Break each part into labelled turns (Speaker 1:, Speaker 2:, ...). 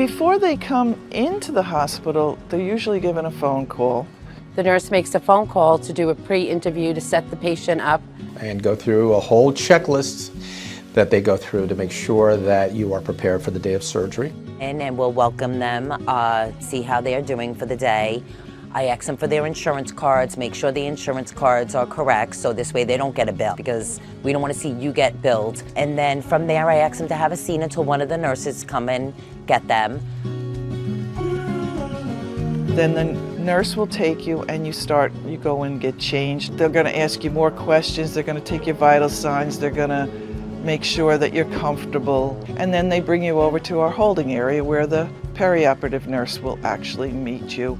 Speaker 1: Before they come into the hospital, they're usually given a phone call.
Speaker 2: The nurse makes a phone call to do a pre-interview to set the patient up.
Speaker 3: And go through a whole checklist that they go through to make sure that you are prepared for the day of surgery.
Speaker 4: And we'll welcome them, see how they're doing for the day. I ask them for their insurance cards, make sure the insurance cards are correct, so this way they don't get a bill, because we don't want to see you get billed. And then from there, I ask them to have a seat until one of the nurses come and get them.
Speaker 1: Then the nurse will take you and you go and get changed. They're going to ask you more questions, they're going to take your vital signs, they're going to make sure that you're comfortable. And then they bring you over to our holding area where the perioperative nurse will actually meet you.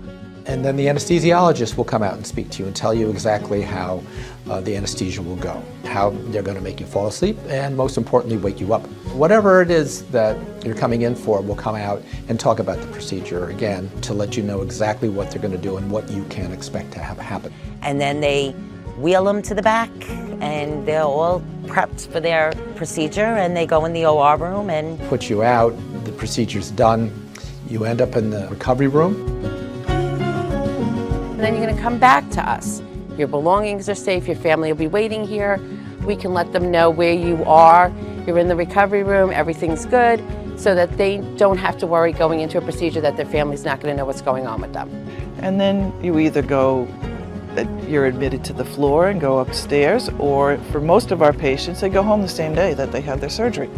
Speaker 3: And then the anesthesiologist will come out and speak to you and tell you exactly how the anesthesia will go, how they're going to make you fall asleep, and most importantly, wake you up. Whatever it is that you're coming in for will come out and talk about the procedure again to let you know exactly what they're going to do and what you can expect to have happen.
Speaker 4: And then they wheel them to the back, and they're all prepped for their procedure, and they go in the OR room and
Speaker 3: put you out, the procedure's done, you end up in the recovery room.
Speaker 2: And then you're going to come back to us. Your belongings are safe, your family will be waiting here. We can let them know where you are. You're in the recovery room, everything's good, so that they don't have to worry going into a procedure that their family's not going to know what's going on with them.
Speaker 1: And then you either you're admitted to the floor and go upstairs, or for most of our patients, they go home the same day that they had their surgery.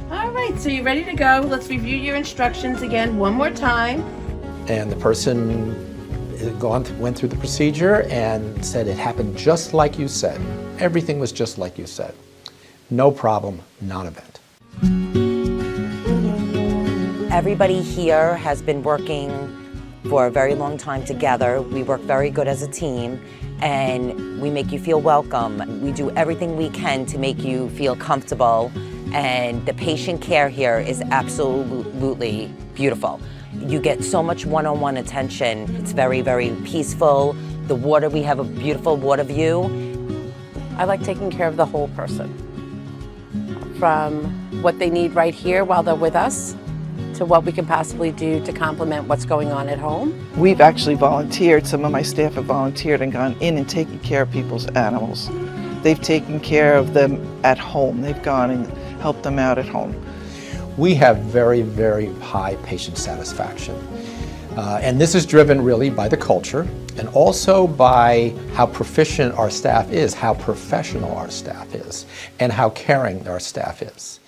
Speaker 2: All right, so you're ready to go. Let's review your instructions again one more time.
Speaker 3: And the person went through the procedure and said it happened just like you said. Everything was just like you said. No problem, non-event.
Speaker 4: everybody here has been working for a very long time together. We work very good as a team, and we make you feel welcome. We do everything we can to make you feel comfortable, and the patient care here is absolutely beautiful. You get so much one-on-one attention. It's very, very peaceful. The water, we have a beautiful water view.
Speaker 2: I like taking care of the whole person, from what they need right here while they're with us to what we can possibly do to complement what's going on at home.
Speaker 1: We've actually volunteered, some of my staff have volunteered and gone in and taken care of people's animals. They've taken care of them at home. They've gone and helped them out at home.
Speaker 3: We have very, very high patient satisfaction. And this is driven really by the culture and also by how proficient our staff is, how professional our staff is, and how caring our staff is.